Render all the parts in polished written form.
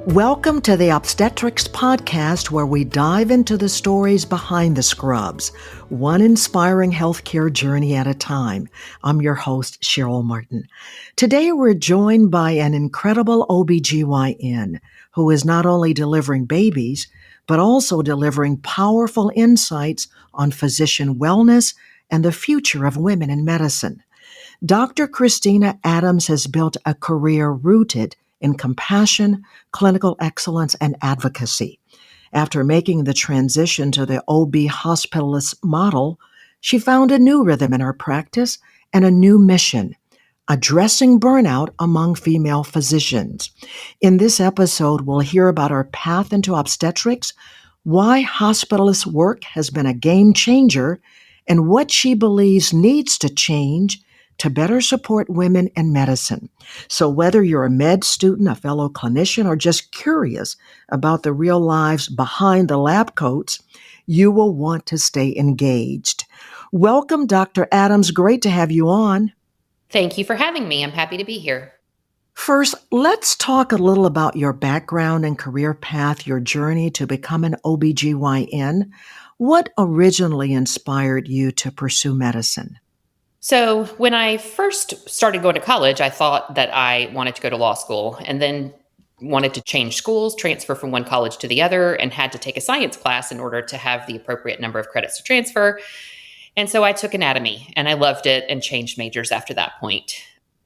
Welcome to the Obstetrics Podcast, where we dive into the stories behind the scrubs, one inspiring healthcare journey at a time. I'm your host, Cheryl Martin. Today, we're joined by an incredible OBGYN who is not only delivering babies, but also delivering powerful insights on physician wellness and the future of women in medicine. Dr. Christina Adams has built a career rooted in compassion, clinical excellence, and advocacy. After making the transition to the OB hospitalist model, she found a new rhythm in her practice and a new mission, addressing burnout among female physicians. In this episode, we'll hear about her path into obstetrics, why hospitalist work has been a game changer, and what she believes needs to change to better support women in medicine. So whether you're a med student, a fellow clinician, or just curious about the real lives behind the lab coats, you will want to stay engaged. Welcome, Dr. Adams. Great to have you on. Thank you for having me. I'm happy to be here. First, let's talk a little about your background and career path, your journey to become an OBGYN. What originally inspired you to pursue medicine? So when I first started going to college, I thought that I wanted to go to law school and then wanted to change schools, transfer from one college to the other, and had to take a science class in order to have the appropriate number of credits to transfer. And so I took anatomy and I loved it and changed majors after that point.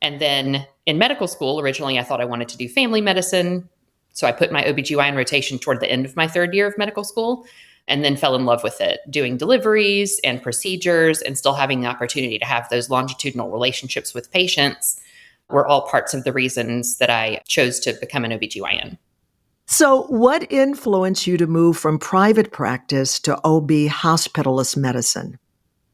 And then in medical school, originally I thought I wanted to do family medicine. So I put my OBGYN rotation toward the end of my third year of medical school, and then fell in love with it, doing deliveries and procedures and still having the opportunity to have those longitudinal relationships with patients were all parts of the reasons that I chose to become an OBGYN. So what influenced you to move from private practice to OB hospitalist medicine?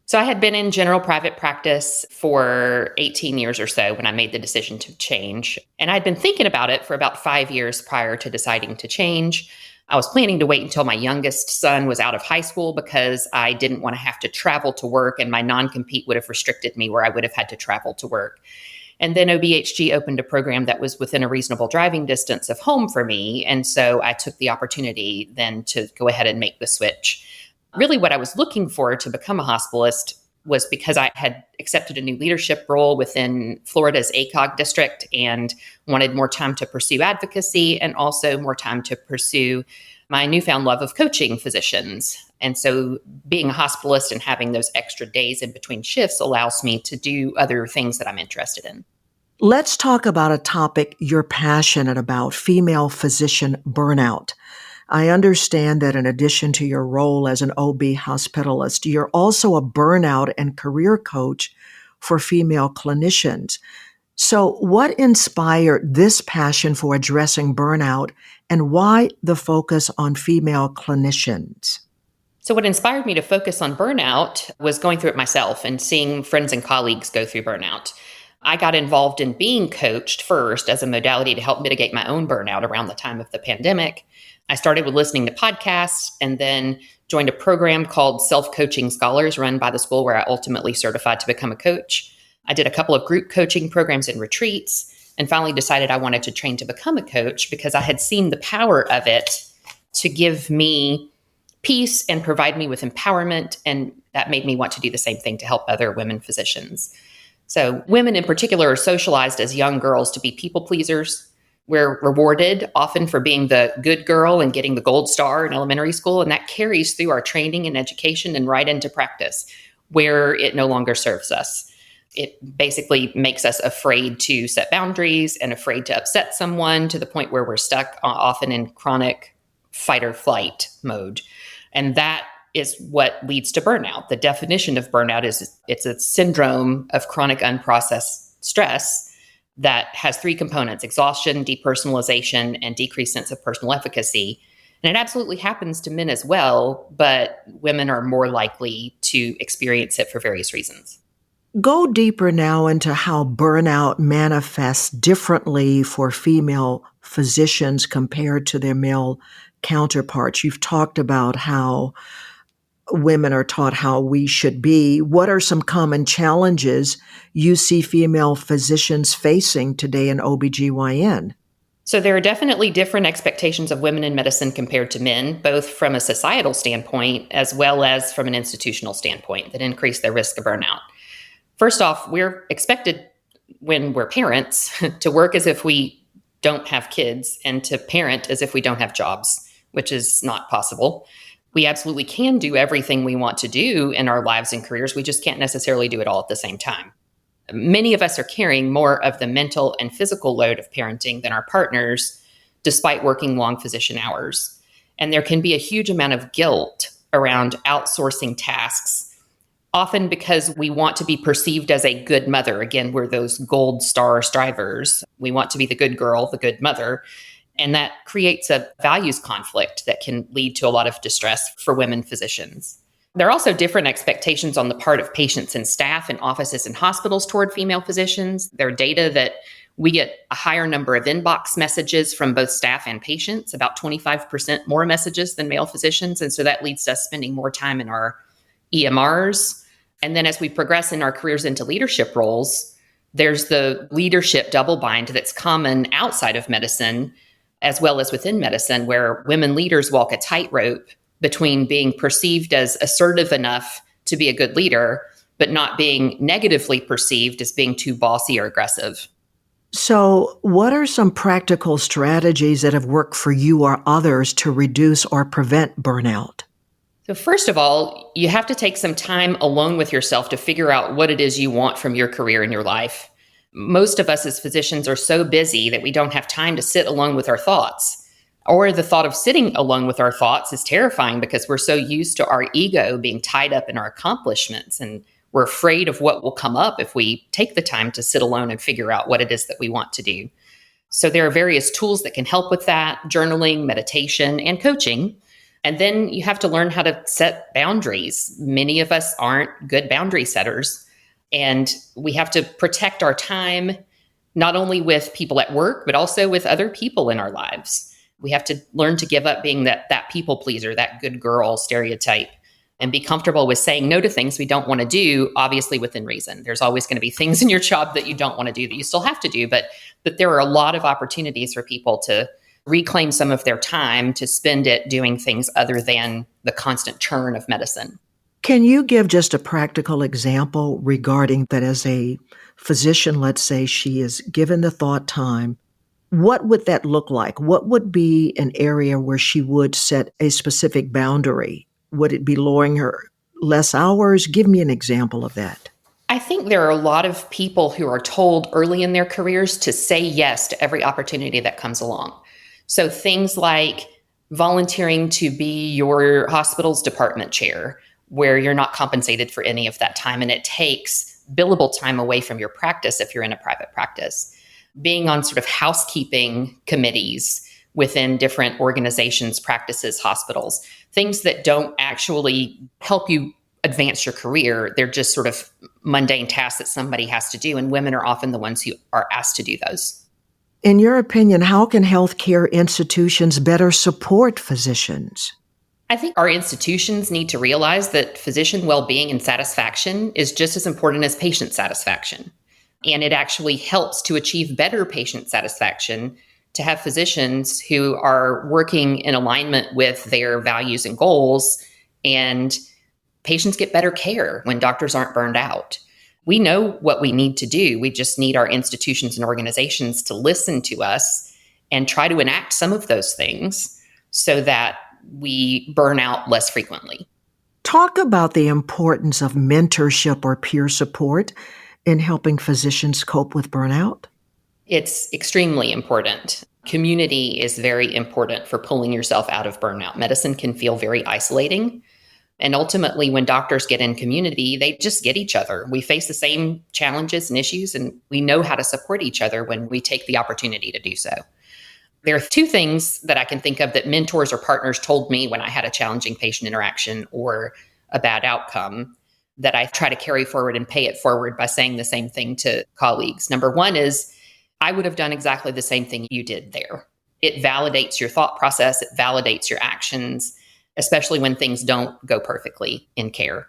So I had been in general private practice for 18 years or so when I made the decision to change. And I'd been thinking about it for about 5 years prior to deciding to change. I was planning to wait until my youngest son was out of high school because I didn't want to have to travel to work, and my non-compete would have restricted me where I would have had to travel to work. And then OBHG opened a program that was within a reasonable driving distance of home for me. And so I took the opportunity then to go ahead and make the switch. Really what I was looking for to become a hospitalist was because I had accepted a new leadership role within Florida's ACOG district and wanted more time to pursue advocacy and also more time to pursue my newfound love of coaching physicians. And so being a hospitalist and having those extra days in between shifts allows me to do other things that I'm interested in. Let's talk about a topic you're passionate about, female physician burnout. I understand that in addition to your role as an OB hospitalist, you're also a burnout and career coach for female clinicians. So what inspired this passion for addressing burnout, and why the focus on female clinicians? So what inspired me to focus on burnout was going through it myself and seeing friends and colleagues go through burnout. I got involved in being coached first as a modality to help mitigate my own burnout around the time of the pandemic. I started with listening to podcasts and then joined a program called Self-Coaching Scholars run by the school where I ultimately certified to become a coach. I did a couple of group coaching programs and retreats and finally decided I wanted to train to become a coach because I had seen the power of it to give me peace and provide me with empowerment. And that made me want to do the same thing to help other women physicians. So women in particular are socialized as young girls to be people pleasers. We're rewarded often for being the good girl and getting the gold star in elementary school. And that carries through our training and education and right into practice where it no longer serves us. It basically makes us afraid to set boundaries and afraid to upset someone to the point where we're stuck often in chronic fight or flight mode. And that is what leads to burnout. The definition of burnout is it's a syndrome of chronic unprocessed stress that has three components: exhaustion, depersonalization, and decreased sense of personal efficacy. And it absolutely happens to men as well, but women are more likely to experience it for various reasons. Go deeper now into how burnout manifests differently for female physicians compared to their male counterparts. You've talked about how women are taught how we should be. What are some common challenges you see female physicians facing today in OBGYN? So there are definitely different expectations of women in medicine compared to men, both from a societal standpoint as well as from an institutional standpoint that increase their risk of burnout. First off, we're expected when we're parents to work as if we don't have kids and to parent as if we don't have jobs, which is not possible. We absolutely can do everything we want to do in our lives and careers. We just can't necessarily do it all at the same time. Many of us are carrying more of the mental and physical load of parenting than our partners, despite working long physician hours. And there can be a huge amount of guilt around outsourcing tasks, often because we want to be perceived as a good mother. Again, we're those gold star strivers. We want to be the good girl, the good mother. And that creates a values conflict that can lead to a lot of distress for women physicians. There are also different expectations on the part of patients and staff in offices and hospitals toward female physicians. There are data that we get a higher number of inbox messages from both staff and patients, about 25% more messages than male physicians. And so that leads to us spending more time in our EMRs. And then as we progress in our careers into leadership roles, there's the leadership double bind that's common outside of medicine as well as within medicine, where women leaders walk a tightrope between being perceived as assertive enough to be a good leader, but not being negatively perceived as being too bossy or aggressive. So, what are some practical strategies that have worked for you or others to reduce or prevent burnout? So first of all, you have to take some time alone with yourself to figure out what it is you want from your career and your life. Most of us as physicians are so busy that we don't have time to sit alone with our thoughts. Or the thought of sitting alone with our thoughts is terrifying because we're so used to our ego being tied up in our accomplishments, and we're afraid of what will come up if we take the time to sit alone and figure out what it is that we want to do. So there are various tools that can help with that: journaling, meditation, and coaching. And then you have to learn how to set boundaries. Many of us aren't good boundary setters, and we have to protect our time, not only with people at work, but also with other people in our lives. We have to learn to give up being that people pleaser, that good girl stereotype, and be comfortable with saying no to things we don't want to do, obviously within reason. There's always going to be things in your job that you don't want to do that you still have to do, but there are a lot of opportunities for people to reclaim some of their time to spend it doing things other than the constant churn of medicine. Can you give just a practical example regarding that? As a physician, let's say she is given the thought time, what would that look like? What would be an area where she would set a specific boundary? Would it be lowering her less hours? Give me an example of that. I think there are a lot of people who are told early in their careers to say yes to every opportunity that comes along. So things like volunteering to be your hospital's department chair, where you're not compensated for any of that time, and it takes billable time away from your practice if you're in a private practice. Being on sort of housekeeping committees within different organizations, practices, hospitals, things that don't actually help you advance your career. They're just sort of mundane tasks that somebody has to do, and women are often the ones who are asked to do those. In your opinion, how can healthcare institutions better support physicians? I think our institutions need to realize that physician well-being and satisfaction is just as important as patient satisfaction. And it actually helps to achieve better patient satisfaction to have physicians who are working in alignment with their values and goals, and patients get better care when doctors aren't burned out. We know what we need to do. We just need our institutions and organizations to listen to us and try to enact some of those things so that we burn out less frequently. Talk about the importance of mentorship or peer support in helping physicians cope with burnout. It's extremely important. Community is very important for pulling yourself out of burnout. Medicine can feel very isolating. And ultimately, when doctors get in community, they just get each other. We face the same challenges and issues, and we know how to support each other when we take the opportunity to do so. There are two things that I can think of that mentors or partners told me when I had a challenging patient interaction or a bad outcome that I try to carry forward and pay it forward by saying the same thing to colleagues. Number one is, I would have done exactly the same thing you did there. It validates your thought process. It validates your actions, especially when things don't go perfectly in care.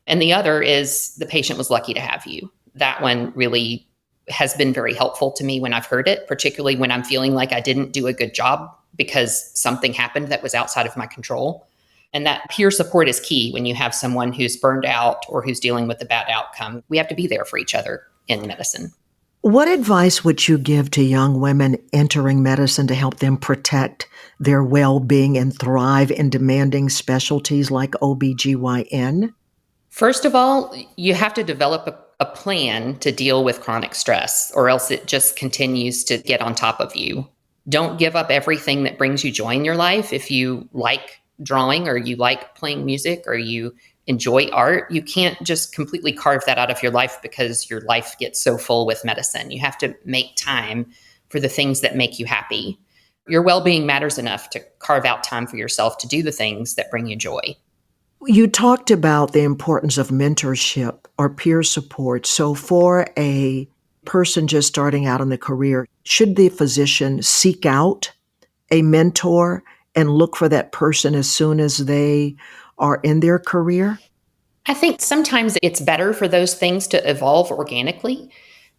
And the other is, the patient was lucky to have you. That one really has been very helpful to me when I've heard it, particularly when I'm feeling like I didn't do a good job because something happened that was outside of my control. And that peer support is key when you have someone who's burned out or who's dealing with a bad outcome. We have to be there for each other in medicine. What advice would you give to young women entering medicine to help them protect their well-being and thrive in demanding specialties like OBGYN? First of all, you have to develop a plan to deal with chronic stress, or else it just continues to get on top of you. Don't give up everything that brings you joy in your life. If you like drawing or you like playing music or you enjoy art, you can't just completely carve that out of your life because your life gets so full with medicine. You have to make time for the things that make you happy. Your well-being matters enough to carve out time for yourself to do the things that bring you joy. You talked about the importance of mentorship or peer support. So for a person just starting out in the career, should the physician seek out a mentor and look for that person as soon as they are in their career? I think sometimes it's better for those things to evolve organically.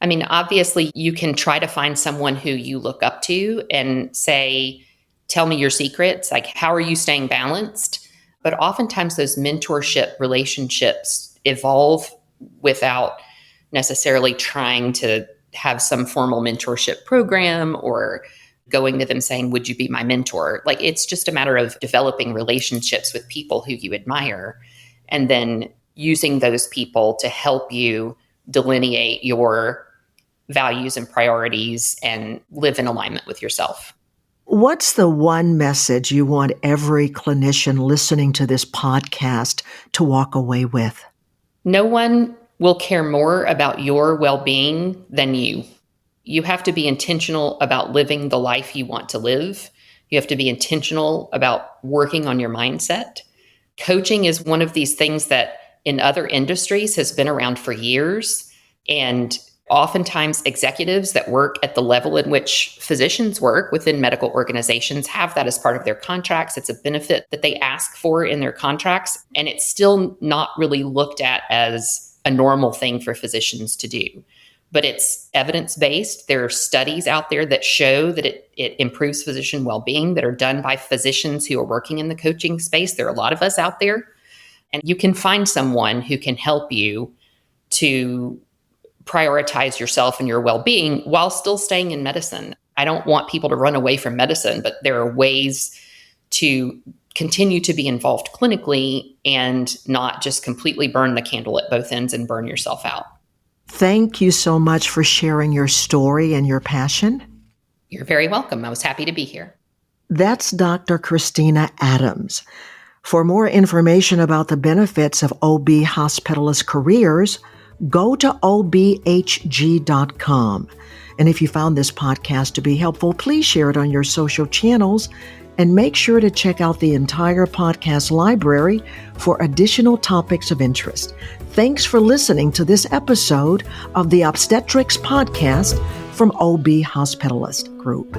I mean, obviously, you can try to find someone who you look up to and say, tell me your secrets. Like, how are you staying balanced? But oftentimes those mentorship relationships evolve without necessarily trying to have some formal mentorship program or going to them saying, would you be my mentor? Like, it's just a matter of developing relationships with people who you admire and then using those people to help you delineate your values and priorities and live in alignment with yourself. What's the one message you want every clinician listening to this podcast to walk away with? No one will care more about your well-being than you. You have to be intentional about living the life you want to live. You have to be intentional about working on your mindset. Coaching is one of these things that in other industries has been around for years. And oftentimes executives that work at the level in which physicians work within medical organizations have that as part of their contracts. It's a benefit that they ask for in their contracts. And it's still not really looked at as a normal thing for physicians to do. But it's evidence-based. There are studies out there that show that it improves physician well-being that are done by physicians who are working in the coaching space. There are a lot of us out there. And you can find someone who can help you to prioritize yourself and your well-being while still staying in medicine. I don't want people to run away from medicine, but there are ways to continue to be involved clinically and not just completely burn the candle at both ends and burn yourself out. Thank you so much for sharing your story and your passion. You're very welcome. I was happy to be here. That's Dr. Christina Adams. For more information about the benefits of OB hospitalist careers, go to obhg.com. And if you found this podcast to be helpful, please share it on your social channels and make sure to check out the entire podcast library for additional topics of interest. Thanks for listening to this episode of the Obstetrics Podcast from OB Hospitalist Group.